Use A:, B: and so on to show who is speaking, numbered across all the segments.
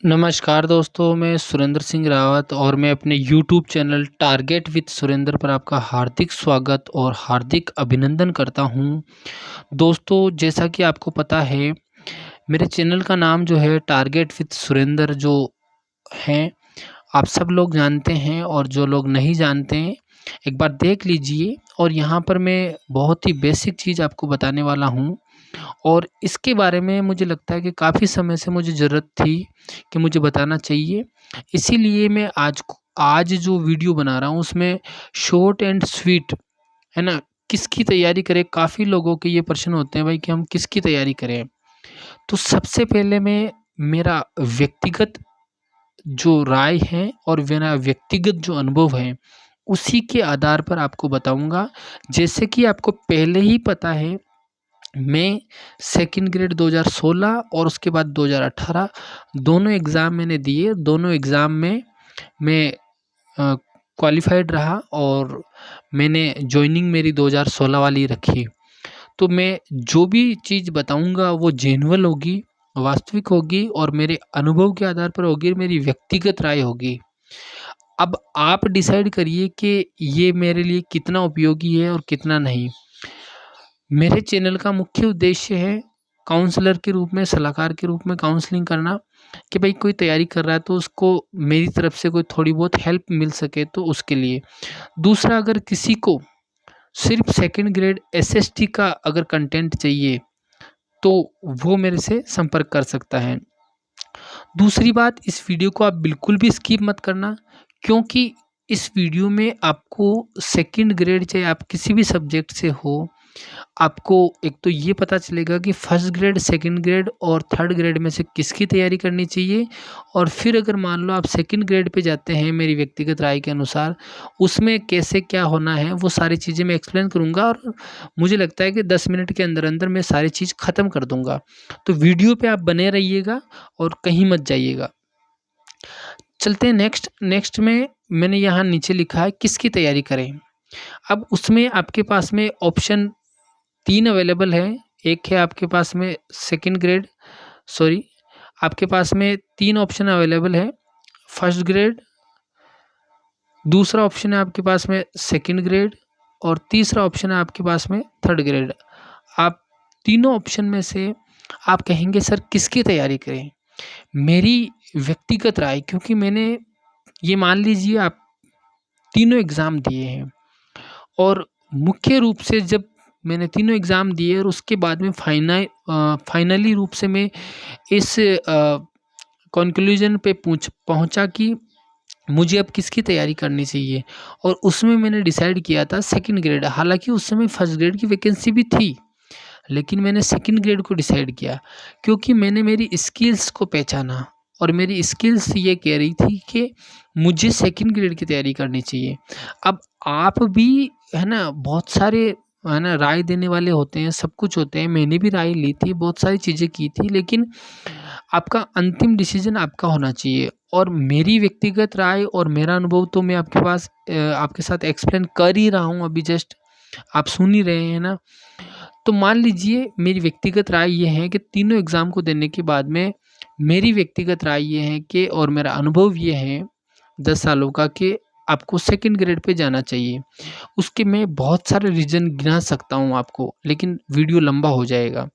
A: नमस्कार दोस्तों, मैं सुरेंद्र सिंह रावत और मैं अपने YouTube channel target with Surendra पर आपका हार्दिक स्वागत और हार्दिक अभिनंदन करता हूं। दोस्तों, जैसा कि आपको पता है, मेरे चैनल का नाम जो है टारगेट विद सुरेंद्र जो है, आप सब लोग जानते हैं और जो लोग नहीं जानते हैं, एक बार देख लीजिए। और यहाँ पर मैं बहुत ही बेसिक चीज़ आपको बताने वाला हूँ और इसके बारे में मुझे लगता है कि काफ़ी समय से मुझे ज़रूरत थी कि मुझे बताना चाहिए। इसीलिए मैं आज जो वीडियो बना रहा हूँ उसमें शॉर्ट एंड स्वीट, है ना? किसकी तैयारी करें? काफ़ी लोगों के ये प्रश्न होते हैं भाई कि हम किसकी तैयारी करें? तो सबसे पहले मैं मेरा व्यक्तिगत जो राय है और मेरा व्यक्तिगत जो अनुभव है, उसी के आधार पर आपको बताऊँगा। जैसे कि आपको पहले ही पता है, मैं सेकंड ग्रेड 2016 और उसके बाद 2018 दोनों एग्ज़ाम मैंने दिए। दोनों एग्ज़ाम में मैं क्वालिफ़ाइड रहा और मैंने जॉइनिंग मेरी 2016 वाली रखी। तो मैं जो भी चीज़ बताऊँगा वो जेन्युइन होगी, वास्तविक होगी और मेरे अनुभव के आधार पर होगी, मेरी व्यक्तिगत राय होगी। अब आप डिसाइड करिए कि ये मेरे लिए कितना उपयोगी है और कितना नहीं। मेरे चैनल का मुख्य उद्देश्य है काउंसलर के रूप में, सलाहकार के रूप में काउंसलिंग करना, कि भाई कोई तैयारी कर रहा है तो उसको मेरी तरफ से कोई थोड़ी बहुत हेल्प मिल सके तो उसके लिए। दूसरा, अगर किसी को सिर्फ सेकंड ग्रेड एसएसटी का अगर कंटेंट चाहिए तो वो मेरे से संपर्क कर सकता है। दूसरी बात, इस वीडियो को आप बिल्कुल भी स्किप मत करना, क्योंकि इस वीडियो में आपको सेकंड ग्रेड, चाहे आप किसी भी सब्जेक्ट से हो, आपको एक तो ये पता चलेगा कि फर्स्ट ग्रेड, सेकंड ग्रेड और थर्ड ग्रेड में से किसकी तैयारी करनी चाहिए। और फिर अगर मान लो आप सेकंड ग्रेड पे जाते हैं, मेरी व्यक्तिगत राय के अनुसार, उसमें कैसे क्या होना है वो सारी चीज़ें मैं एक्सप्लेन करूँगा और मुझे लगता है कि 10 मिनट के अंदर-अंदर मैं सारी चीज़ ख़त्म कर दूँगा। तो वीडियो पे आप बने रहिएगा और कहीं मत जाइएगा। चलते हैं नेक्स्ट में मैंने यहाँ नीचे लिखा है किसकी तैयारी करें। अब उसमें आपके पास में ऑप्शन 3 अवेलेबल है। एक है आपके पास में सेकंड ग्रेड, सॉरी, आपके पास में 3 ऑप्शन अवेलेबल है। फर्स्ट ग्रेड, दूसरा ऑप्शन है आपके पास में सेकंड ग्रेड और तीसरा ऑप्शन है आपके पास में थर्ड ग्रेड। आप तीनों ऑप्शन में से आप कहेंगे सर किसकी तैयारी करें? मेरी व्यक्तिगत राय, क्योंकि मैंने, ये मान लीजिए आप तीनों एग्ज़ाम दिए हैं और मुख्य रूप से जब मैंने तीनों एग्ज़ाम दिए और उसके बाद में फाइनली रूप से मैं इस कॉन्क्लूज़न पे पहुँचा कि मुझे अब किसकी तैयारी करनी चाहिए, और उसमें मैंने डिसाइड किया था सेकंड ग्रेड। हालाँकि उस समय फर्स्ट ग्रेड की वैकेंसी भी थी, लेकिन मैंने सेकंड ग्रेड को डिसाइड किया क्योंकि मैंने मेरी स्किल्स को पहचाना और मेरी स्किल्स ये कह रही थी कि मुझे सेकंड ग्रेड की तैयारी करनी चाहिए। अब आप भी, है ना, बहुत सारे, है ना, राय देने वाले होते हैं, सब कुछ होते हैं। मैंने भी राय ली थी, बहुत सारी चीज़ें की थी, लेकिन आपका अंतिम डिसीजन आपका होना चाहिए। और मेरी व्यक्तिगत राय और मेरा अनुभव तो मैं आपके पास आपके साथ एक्सप्लेन कर ही रहा हूँ अभी, जस्ट आप सुन ही रहे हैं ना। तो मान लीजिए मेरी व्यक्तिगत राय ये है कि तीनों एग्ज़ाम को देने के बाद में मेरी व्यक्तिगत राय ये है कि, और मेरा अनुभव ये है 10 सालों का, कि आपको सेकंड ग्रेड पे जाना चाहिए। उसके मैं बहुत सारे रीज़न गिना सकता हूँ आपको, लेकिन वीडियो लंबा हो जाएगा।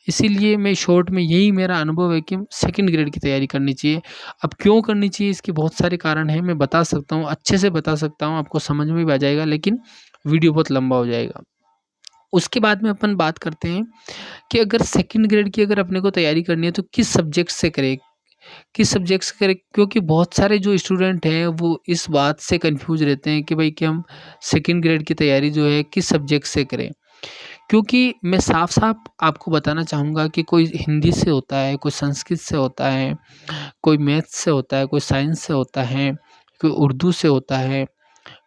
A: इसीलिए मैं शॉर्ट में यही मेरा अनुभव है कि सेकंड ग्रेड की तैयारी करनी चाहिए। अब क्यों करनी चाहिए, इसके बहुत सारे कारण हैं, मैं बता सकता हूँ, अच्छे से बता सकता हूँ, आपको समझ में भी आ जाएगा, लेकिन वीडियो बहुत लंबा हो जाएगा। उसके बाद में अपन बात करते हैं कि अगर सेकंड ग्रेड की अगर अपने को तैयारी करनी है तो किस सब्जेक्ट से करें, किस सब्जेक्ट से करें, क्योंकि बहुत सारे जो स्टूडेंट हैं वो इस बात से कंफ्यूज रहते हैं कि भाई कि हम सेकंड ग्रेड की तैयारी जो है किस सब्जेक्ट से करें। क्योंकि मैं साफ-साफ आपको बताना चाहूँगा कि कोई हिंदी से होता है, कोई संस्कृत से होता है, कोई मैथ्स से होता है, कोई साइंस से होता है, कोई उर्दू से होता है,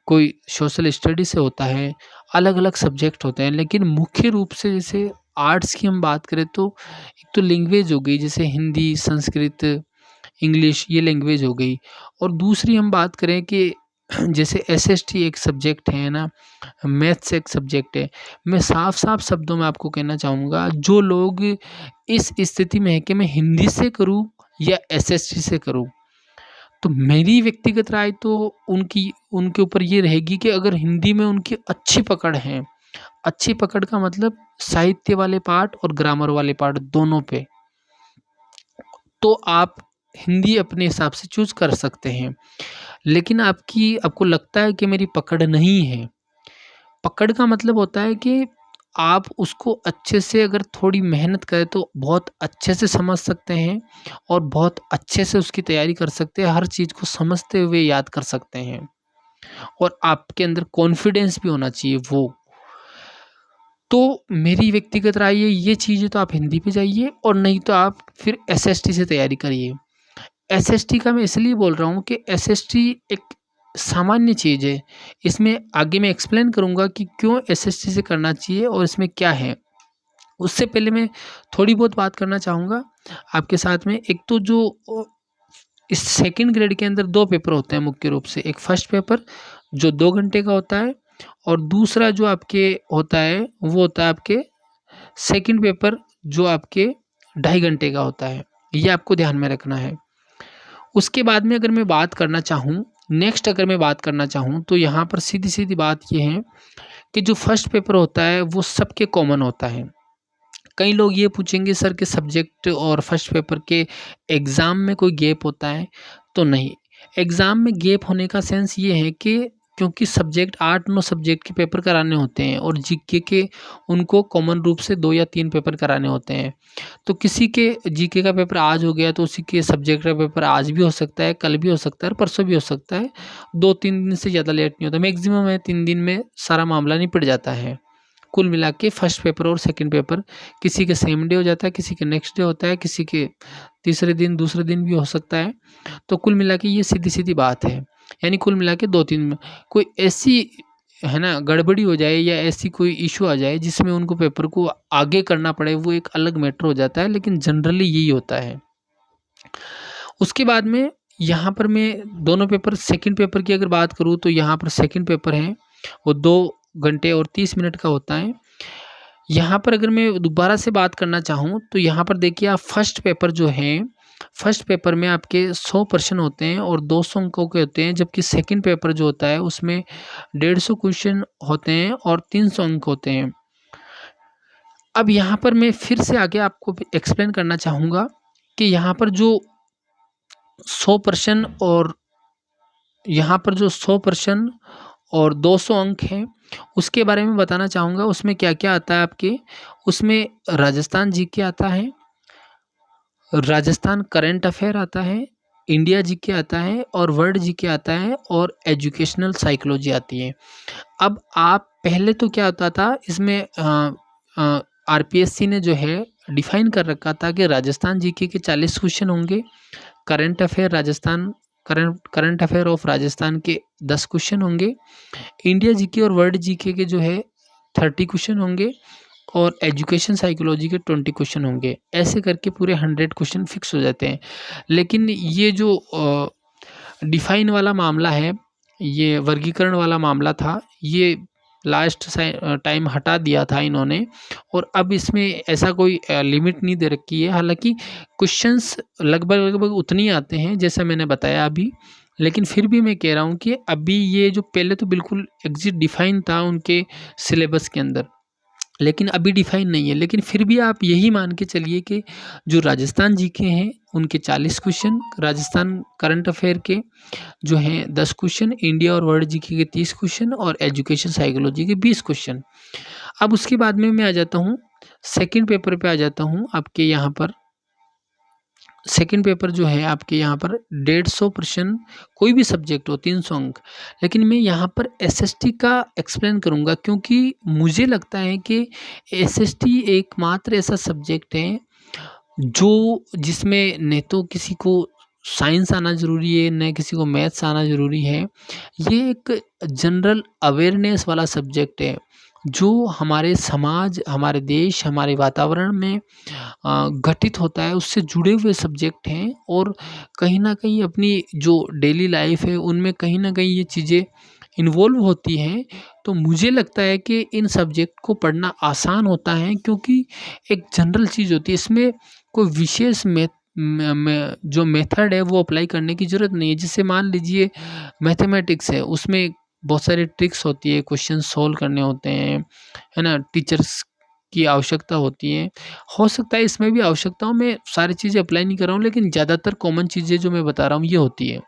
A: कोई सोशल स्टडी से होता है, अलग-अलग सब्जेक्ट होते हैं। लेकिन मुख्य रूप से जैसे आर्ट्स की हम बात करें तो एक तो लैंग्वेज हो गई, जैसे हिंदी, संस्कृत, इंग्लिश, ये लैंग्वेज हो गई। और दूसरी हम बात करें कि जैसे एसएसटी एक सब्जेक्ट है ना, मैथ्स एक सब्जेक्ट है। मैं साफ-साफ शब्दों में आपको कहना चाहूँगा, जो लोग इस स्थिति में हैं कि मैं हिंदी से करूँ या एसएसटी से करूँ? तो मेरी व्यक्तिगत राय तो उनके ऊपर ये रहेगी कि अगर हिंदी में उनकी अच्छी पकड़ है, अच्छी पकड़ का मतलब साहित्य वाले पार्ट और ग्रामर वाले पार्ट दोनों पे, तो आप हिंदी अपने हिसाब से चूज़ कर सकते हैं। लेकिन आपको लगता है कि मेरी पकड़ नहीं है, पकड़ का मतलब होता है कि आप उसको अच्छे से अगर थोड़ी मेहनत करें तो बहुत अच्छे से समझ सकते हैं और बहुत अच्छे से उसकी तैयारी कर सकते हैं, हर चीज़ को समझते हुए याद कर सकते हैं और आपके अंदर कॉन्फिडेंस भी होना चाहिए वो। तो मेरी व्यक्तिगत राय ये चीज़ है तो आप हिंदी पे जाइए और नहीं तो आप फिर एसएसटी से तैयारी करिए। एसएसटी का मैं इसलिए बोल रहा हूँ कि एसएसटी एक सामान्य चीज़ है। इसमें आगे मैं एक्सप्लेन करूँगा कि क्यों एसएसटी से करना चाहिए और इसमें क्या है। उससे पहले मैं थोड़ी बहुत बात करना चाहूँगा आपके साथ में। एक तो जो इस सेकंड ग्रेड के अंदर 2 पेपर होते हैं मुख्य रूप से। एक फर्स्ट पेपर जो 2 घंटे का होता है और दूसरा जो आपके होता है वो होता है आपके सेकंड पेपर जो आपके 2.5 घंटे का होता है। ये आपको ध्यान में रखना है। उसके बाद में अगर मैं बात करना चाहूँ, नेक्स्ट अगर मैं बात करना चाहूँ तो यहाँ पर सीधी-सीधी बात ये है कि जो फर्स्ट पेपर होता है वो सबके कॉमन होता है। कई लोग ये पूछेंगे सर कि सब्जेक्ट और फर्स्ट पेपर के एग्ज़ाम में कोई गैप होता है? तो नहीं, एग्ज़ाम में गैप होने का सेंस ये है कि क्योंकि सब्जेक्ट 8-9 सब्जेक्ट के पेपर कराने होते हैं और जीके के उनको कॉमन रूप से 2 या 3 पेपर कराने होते हैं। तो किसी के जीके का पेपर आज हो गया तो उसी के सब्जेक्ट का पेपर आज भी हो सकता है, कल भी हो सकता है और परसों भी हो सकता है। 2-3 दिन से ज़्यादा लेट नहीं होता। मैक्सिमम है 3 दिन में सारा मामला निपट जाता है। कुल मिला के फर्स्ट पेपर और सेकंड पेपर किसी के सेम डे हो जाता है, किसी के नेक्स्ट डे होता है, किसी के तीसरे दिन, दूसरे दिन भी हो सकता है। तो कुल मिला के ये सीधी-सीधी बात है। यानी कुल मिला के 2-3 में कोई ऐसी है ना गड़बड़ी हो जाए या ऐसी कोई इश्यू आ जाए जिसमें उनको पेपर को आगे करना पड़े, वो एक अलग मैटर हो जाता है, लेकिन जनरली यही होता है। उसके बाद में यहाँ पर मैं दोनों पेपर सेकंड पेपर की अगर बात करूँ तो यहाँ पर सेकंड पेपर है, वो 2 घंटे और 30 मिनट का होता है। यहाँ पर अगर मैं दोबारा से बात करना चाहूँ तो यहाँ पर देखिए आप फर्स्ट पेपर जो है, फर्स्ट पेपर में आपके 100 प्रश्न होते हैं और 200 अंकों के होते हैं, जबकि सेकंड पेपर जो होता है उसमें 150 क्वेश्चन होते हैं और 300 अंक होते हैं। अब यहाँ पर मैं फिर से आगे आपको एक्सप्लेन करना चाहूँगा कि यहाँ पर जो 100 प्रश्न और यहाँ पर जो 100 प्रश्न और 200 अंक हैं, उसके बारे में बताना चाहूँगा। उसमें क्या-क्या आता है आपके, उसमें राजस्थान जीके आता है, राजस्थान करंट अफ़ेयर आता है, इंडिया जीके आता है और वर्ल्ड जीके आता है और एजुकेशनल साइकोलॉजी आती है। अब आप पहले तो क्या होता था इसमें आरपीएससी ने जो है डिफ़ाइन कर रखा था कि राजस्थान जीके के 40 क्वेश्चन होंगे, करंट अफ़ेयर ऑफ राजस्थान के 10 क्वेश्चन होंगे, इंडिया जीके और वर्ल्ड जीके के जो है 30 क्वेश्चन होंगे और एजुकेशन साइकोलॉजी के 20 क्वेश्चन होंगे। ऐसे करके पूरे 100 क्वेश्चन फिक्स हो जाते हैं। लेकिन ये जो डिफ़ाइन वाला मामला है, ये वर्गीकरण वाला मामला था, ये लास्ट टाइम हटा दिया था इन्होंने और अब इसमें ऐसा कोई लिमिट नहीं दे रखी है। हालाँकि क्वेश्चंस लगभग उतने ही आते हैं जैसा मैंने बताया अभी, लेकिन फिर भी मैं कह रहा हूँ कि अभी ये जो पहले तो बिल्कुल एग्ज़ैक्ट डिफ़ाइन था उनके सिलेबस के अंदर, लेकिन अभी डिफ़ाइन नहीं है। लेकिन फिर भी आप यही मान के चलिए कि जो राजस्थान जीके हैं उनके 40 क्वेश्चन, राजस्थान करंट अफ़ेयर के जो हैं 10 क्वेश्चन, इंडिया और वर्ल्ड जीके के 30 क्वेश्चन और एजुकेशन साइकोलॉजी के 20 क्वेश्चन। अब उसके बाद में मैं आ जाता हूँ सेकंड पेपर पे आ जाता हूँ आपके यहाँ पर। सेकंड पेपर जो है आपके यहाँ पर 150 प्रश्न, कोई भी सब्जेक्ट हो 300 अंक। लेकिन मैं यहाँ पर एसएसटी का एक्सप्लेन करूँगा क्योंकि मुझे लगता है कि एसएसटी एकमात्र ऐसा सब्जेक्ट है जो जिसमें न तो किसी को साइंस आना ज़रूरी है, न किसी को मैथ्स आना ज़रूरी है। ये एक जनरल अवेयरनेस वाला सब्जेक्ट है, जो हमारे समाज, हमारे देश, हमारे वातावरण में घटित होता है, उससे जुड़े हुए सब्जेक्ट हैं और कहीं न कहीं अपनी जो डेली लाइफ़ है, उनमें कहीं न कहीं ये चीज़ें इन्वॉल्व होती हैं। तो मुझे लगता है कि इन सब्जेक्ट को पढ़ना आसान होता है क्योंकि एक जनरल चीज़ होती है, इसमें कोई विशेष जो मेथड है वो अप्लाई करने की ज़रूरत नहीं है। जैसे मान लीजिए मैथमेटिक्स है, उसमें बहुत सारी ट्रिक्स होती है, क्वेश्चन सॉल्व करने होते हैं, है ना? टीचर्स की आवश्यकता होती है। हो सकता है इसमें भी आवश्यकता हो, मैं सारी चीज़ें अप्लाई नहीं कर रहा हूँ, लेकिन ज़्यादातर कॉमन चीज़ें जो मैं बता रहा हूँ ये होती है।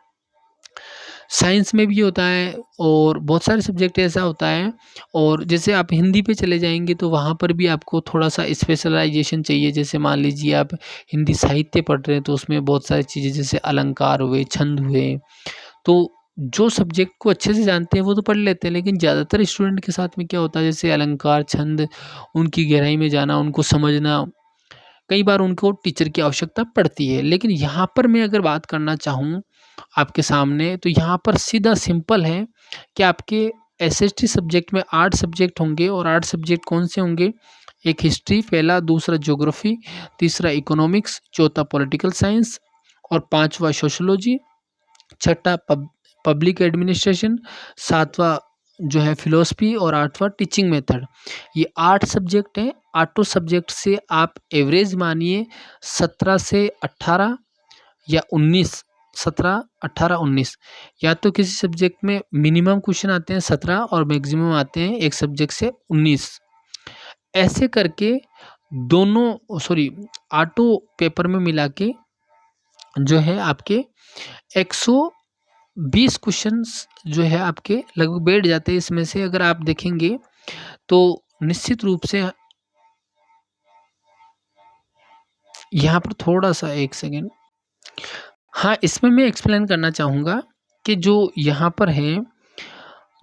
A: साइंस में भी ये होता है और बहुत सारे सब्जेक्ट ऐसा होता है। और जैसे आप हिंदी पे चले जाएँगे तो वहाँ पर भी आपको थोड़ा-सा स्पेशलाइज़ेशन चाहिए। जैसे मान लीजिए आप हिंदी साहित्य पढ़ रहे हैं तो उसमें बहुत सारी चीज़ें जैसे अलंकार हुए, छंद हुए, तो जो सब्जेक्ट को अच्छे से जानते हैं वो तो पढ़ लेते हैं, लेकिन ज़्यादातर स्टूडेंट के साथ में क्या होता है, जैसे अलंकार, छंद, उनकी गहराई में जाना, उनको समझना, कई बार उनको टीचर की आवश्यकता पड़ती है। लेकिन यहाँ पर मैं अगर बात करना चाहूँ आपके सामने, तो यहाँ पर सीधा सिंपल है कि आपके एसएसटी सब्जेक्ट में 8 सब्जेक्ट होंगे। और 8 सब्जेक्ट कौन से होंगे? एक हिस्ट्री पहला, दूसरा ज्योग्राफी, तीसरा इकोनॉमिक्स, चौथा पॉलिटिकल साइंस और पाँचवा सोशियोलॉजी, छठा पब्लिक एडमिनिस्ट्रेशन, सातवां जो है फिलॉसफी और आठवां टीचिंग मेथड। ये 8 सब्जेक्ट हैं। आठों सब्जेक्ट से आप एवरेज मानिए 17 से 18 या 19, 17, 18, 19, या तो किसी सब्जेक्ट में मिनिमम क्वेश्चन आते हैं 17 और मैक्सिमम आते हैं एक सब्जेक्ट से 19। ऐसे करके दोनों सॉरी आठों पेपर में मिला के जो है आपके 120 क्वेश्चंस जो है आपके लगभग बैठ जाते हैं। इसमें से अगर आप देखेंगे तो निश्चित रूप से यहाँ पर थोड़ा-सा 1 सेकंड। हाँ, इसमें मैं एक्सप्लेन करना चाहूँगा कि जो यहाँ पर है,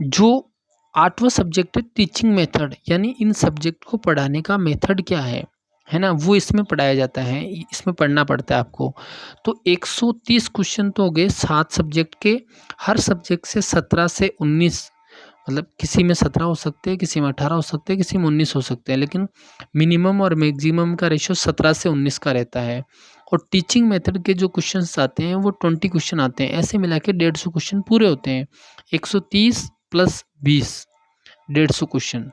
A: जो 8वाँ सब्जेक्ट है टीचिंग मेथड, यानी इन सब्जेक्ट को पढ़ाने का मेथड क्या है ना? वो इसमें पढ़ाया जाता है, इसमें पढ़ना पड़ता है आपको। तो 130 क्वेश्चन तो हो गए 7 सब्जेक्ट के, हर सब्जेक्ट से 17 से 19, मतलब किसी में 17 हो सकते हैं, किसी में 18 हो सकते हैं, किसी में 19 हो सकते हैं, लेकिन मिनिमम और मैक्सिमम का रेशियो 17 से 19 का रहता है। और टीचिंग मेथड के जो क्वेश्चंस आते हैं वो 20 क्वेश्चन आते हैं। ऐसे मिला के 150 क्वेश्चन पूरे होते हैं। 130 प्लस 20, 150 क्वेश्चन।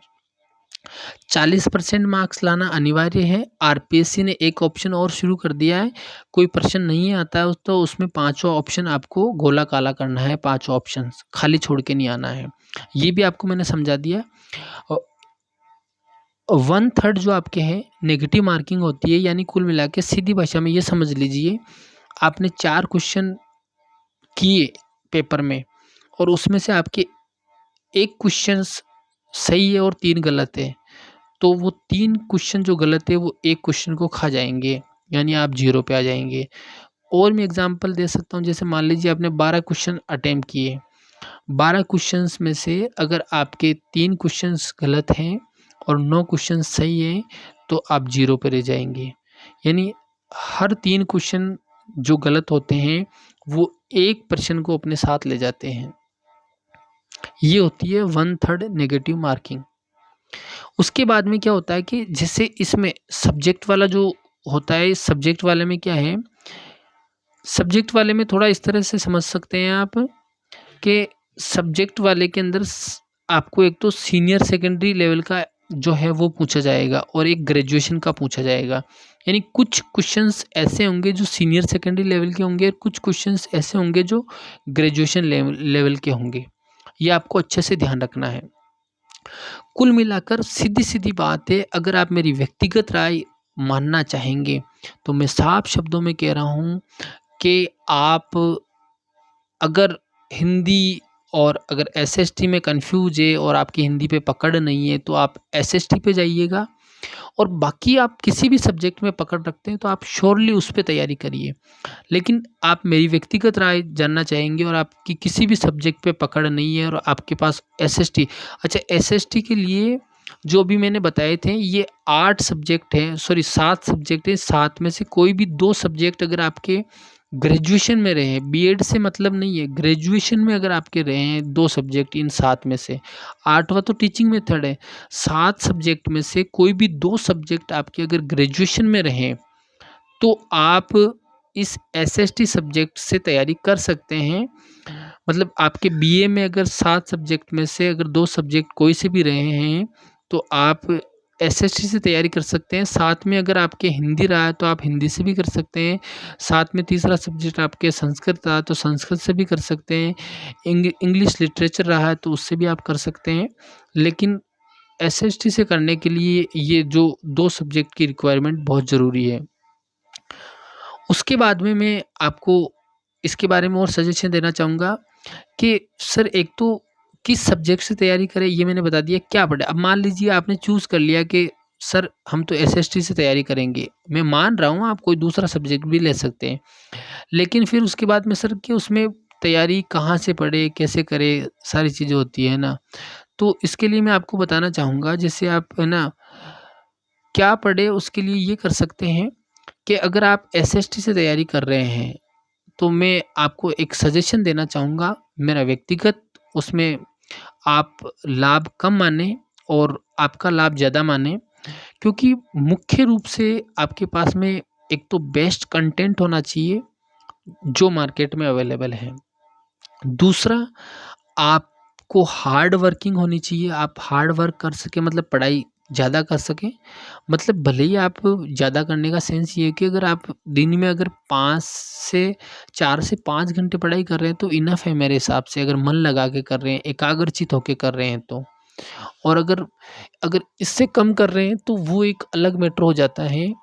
A: 40% मार्क्स लाना अनिवार्य है। आरपीएससी ने एक ऑप्शन और शुरू कर दिया है, कोई प्रश्न नहीं आता है तो उसमें पाँचों ऑप्शन आपको गोला काला करना है, पाँचों ऑप्शन खाली छोड़ के नहीं आना है। ये भी आपको मैंने समझा दिया। 1/3 जो आपके हैं नेगेटिव मार्किंग होती है, यानी कुल मिला के सीधी भाषा में ये समझ लीजिए, आपने 4 क्वेश्चन किए पेपर में और उसमें से आपके 1 क्वेश्चन सही है और 3 गलत है, तो वो 3 क्वेश्चन जो गलत है वो 1 क्वेश्चन को खा जाएँगे, यानी आप 0 पे आ जाएँगे। और मैं एग्ज़ाम्पल दे सकता हूँ, जैसे मान लीजिए आपने 12 क्वेश्चन अटेम्प्ट किए, 12 क्वेश्चंस में से अगर आपके 3 क्वेश्चंस गलत हैं और 9 क्वेश्चन सही हैं, तो आप 0 पे रह जाएँगे। यानी हर 3 क्वेश्चन जो गलत होते हैं, वो 1 पर्सन को अपने साथ ले जाते हैं। ये होती है 1/3 नेगेटिव मार्किंग। उसके बाद में क्या होता है कि जैसे इसमें सब्जेक्ट वाला जो होता है, इस सब्जेक्ट वाले में क्या है, सब्जेक्ट वाले में थोड़ा इस तरह से समझ सकते हैं आप कि सब्जेक्ट वाले के अंदर आपको एक तो सीनियर सेकेंडरी लेवल का जो है वो पूछा जाएगा और एक ग्रेजुएशन का पूछा जाएगा। यानी कुछ क्वेश्चंस ऐसे होंगे जो सीनियर सेकेंडरी लेवल के होंगे और कुछ क्वेश्चंस ऐसे होंगे जो ग्रेजुएशन लेवल के होंगे। ये आपको अच्छे से ध्यान रखना है। कुल मिलाकर सीधी-सीधी बात है, अगर आप मेरी व्यक्तिगत राय मानना चाहेंगे, तो मैं साफ शब्दों में कह रहा हूँ कि आप अगर हिंदी और अगर एसएसटी में कन्फ्यूज़ है और आपकी हिंदी पे पकड़ नहीं है, तो आप एसएसटी पे जाइएगा। और बाकी आप किसी भी सब्जेक्ट में पकड़ रखते हैं, तो आप श्योरली उस पे तैयारी करिए। लेकिन आप मेरी व्यक्तिगत राय जानना चाहेंगे और आपकी किसी भी सब्जेक्ट पे पकड़ नहीं है और आपके पास एसएसटी, अच्छा एसएसटी के लिए जो भी मैंने बताए थे ये 8 सब्जेक्ट हैं, सॉरी 7 सब्जेक्ट हैं, 7 में से कोई भी 2 सब्जेक्ट अगर आपके ग्रेजुएशन में रहे हैं, बीएड से मतलब नहीं है, ग्रेजुएशन में अगर आपके रहे हैं 2 सब्जेक्ट इन 7 में से, 8वां तो टीचिंग मेथड है, 7 सब्जेक्ट में से कोई भी 2 सब्जेक्ट आपके अगर ग्रेजुएशन में रहें, तो आप इस एसएसटी सब्जेक्ट से तैयारी कर सकते हैं। मतलब आपके बीए में अगर 7 सब्जेक्ट में से अगर 2 सब्जेक्ट कोई से भी रहे हैं, तो आप एसएसटी से तैयारी कर सकते हैं। साथ में अगर आपके हिंदी रहा है तो आप हिंदी से भी कर सकते हैं। साथ में तीसरा सब्जेक्ट आपके संस्कृत रहा तो संस्कृत से भी कर सकते हैं। इंग्लिश लिटरेचर रहा है तो उससे भी आप कर सकते हैं। लेकिन एसएसटी से करने के लिए ये जो 2 सब्जेक्ट की रिक्वायरमेंट बहुत ज़रूरी है। उसके बाद में मैं आपको इसके बारे में और सजेशन देना चाहूँगा कि सर एक तो किस सब्जेक्ट से तैयारी करें ये मैंने बता दिया, क्या पढ़े। अब मान लीजिए आपने चूज़ कर लिया कि सर हम तो एसएसटी से तैयारी करेंगे। मैं मान रहा हूँ आप कोई दूसरा सब्जेक्ट भी ले सकते हैं। लेकिन फिर उसके बाद में सर कि उसमें तैयारी कहाँ से पढ़े, कैसे करें, सारी चीज़ें होती है ना। तो इसके लिए मैं आपको बताना चाहूँगा जैसे आप है ना क्या पढ़े उसके लिए ये कर सकते हैं कि अगर आप एसएसटी से तैयारी कर रहे हैं तो मैं आपको एक सजेशन देना चाहूँगा मेरा व्यक्तिगत। उसमें आप लाभ कम मानें और आपका लाभ ज़्यादा मानें, क्योंकि मुख्य रूप से आपके पास में एक तो बेस्ट कंटेंट होना चाहिए जो मार्केट में अवेलेबल है। दूसरा, आपको हार्ड वर्किंग होनी चाहिए। आप हार्ड वर्क कर सकें मतलब पढ़ाई ज़्यादा कर सकें। मतलब भले ही आप ज़्यादा करने का सेंस ये है कि अगर आप दिन में अगर 5 से 4 से 5 घंटे पढ़ाई कर रहे हैं तो इनफ है मेरे हिसाब से, अगर मन लगा के कर रहे हैं, एकाग्रचित होके कर रहे हैं तो। और अगर अगर इससे कम कर रहे हैं तो वो एक अलग मैटर हो जाता है,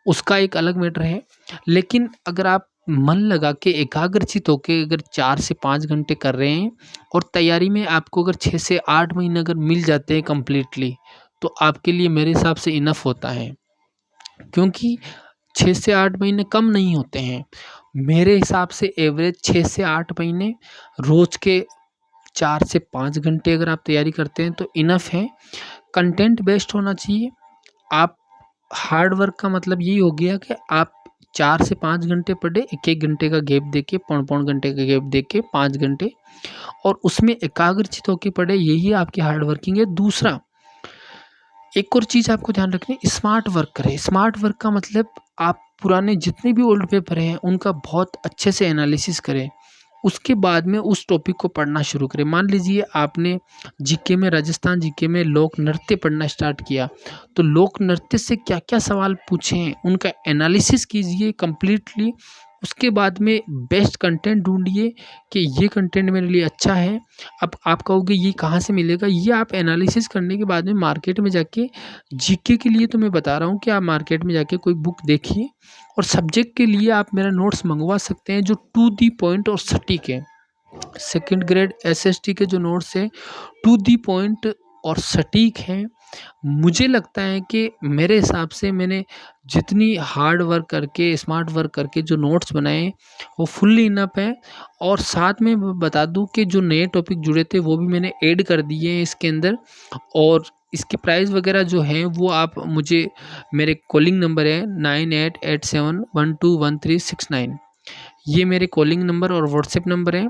A: उसका एक अलग मैटर है। लेकिन अगर आप मन लगा के एकाग्रचित होके अगर 4 से 5 घंटे कर रहे हैं और तैयारी में आपको अगर 6 से 8 महीने अगर मिल जाते हैं कंप्लीटली, तो आपके लिए मेरे हिसाब से इनफ होता है। क्योंकि 6 से 8 महीने कम नहीं होते हैं। मेरे हिसाब से एवरेज 6 से 8 महीने रोज़ के 4 से 5 घंटे अगर आप तैयारी करते हैं तो इनफ है। कंटेंट बेस्ड होना चाहिए। आप हार्ड वर्क का मतलब यही हो गया कि आप 4 से 5 घंटे पर डे 1-1 घंटे का गैप देके, पौन-पौन घंटे का गैप देके 5 घंटे और उसमें एकाग्रचित होके पढ़े, यही आपकी हार्ड वर्किंग है। दूसरा, एक और चीज़ आपको ध्यान रखनी है, स्मार्ट वर्क करें। स्मार्ट वर्क का मतलब आप पुराने जितने भी ओल्ड पेपर हैं उनका बहुत अच्छे से एनालिसिस करें। उसके बाद में उस टॉपिक को पढ़ना शुरू करें। मान लीजिए आपने जीके में, राजस्थान जीके में लोक नृत्य पढ़ना स्टार्ट किया, तो लोक नृत्य से क्या-क्या सवाल पूछे हैं उनका एनालिसिस कीजिए कंप्लीटली। उसके बाद में बेस्ट कंटेंट ढूँढिए कि ये कंटेंट मेरे लिए अच्छा है। अब आप कहोगे ये कहाँ से मिलेगा? ये आप एनालिसिस करने के बाद में मार्केट में जाके, जीके के लिए तो मैं बता रहा हूँ कि आप मार्केट में जाके कोई बुक देखिए और सब्जेक्ट के लिए आप मेरा नोट्स मंगवा सकते हैं जो टू दी पॉइंट और सटीक है। सेकंड ग्रेड एसएसटी के जो नोट्स हैं टू दी पॉइंट और सटीक हैं। मुझे लगता है कि मेरे हिसाब से मैंने जितनी हार्ड वर्क करके, स्मार्ट वर्क करके जो नोट्स बनाए हैं वो फुल्ली इनफ है। और साथ में बता दूं कि जो नए टॉपिक जुड़े थे वो भी मैंने ऐड कर दिए हैं इसके अंदर। और इसकी प्राइस वगैरह जो है वो आप मुझे, मेरे कॉलिंग नंबर है 9887121369, ये मेरे कॉलिंग नंबर और व्हाट्सएप नंबर है।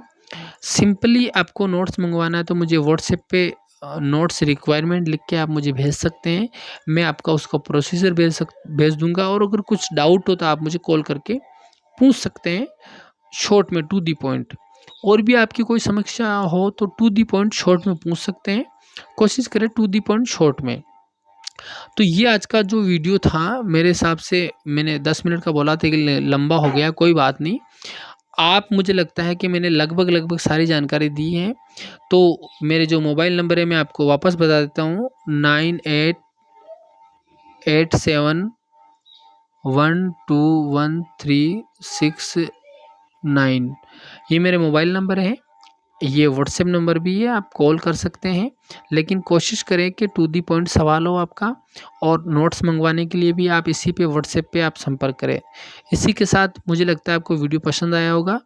A: सिंपली आपको नोट्स मंगवाना है तो मुझे व्हाट्सएप पे नोट्स रिक्वायरमेंट लिख के आप मुझे भेज सकते हैं। मैं आपका उसका प्रोसीजर भेज दूँगा और अगर कुछ डाउट हो तो आप मुझे कॉल करके पूछ सकते हैं, शॉर्ट में टू द पॉइंट। और भी आपकी कोई समस्या हो तो टू द पॉइंट शॉर्ट में पूछ सकते हैं। कोशिश करें टू द पॉइंट शॉर्ट में। तो ये आज का जो वीडियो था मेरे हिसाब से मैंने 10 मिनट का बोला था कि लंबा हो गया, कोई बात नहीं। आप, मुझे लगता है कि मैंने लगभग सारी जानकारी दी है। तो मेरे जो मोबाइल नंबर है मैं आपको वापस बता देता हूँ, 9887121369, ये मेरे मोबाइल नंबर है। ये व्हाट्सएप नंबर भी है, आप कॉल कर सकते हैं। लेकिन कोशिश करें कि टू दी पॉइंट सवाल हो आपका। और नोट्स मंगवाने के लिए भी आप इसी पे व्हाट्सएप पे आप संपर्क करें। इसी के साथ मुझे लगता है आपको वीडियो पसंद आया होगा।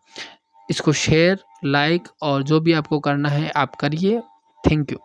A: इसको शेयर, लाइक और जो भी आपको करना है आप करिए। Thank you.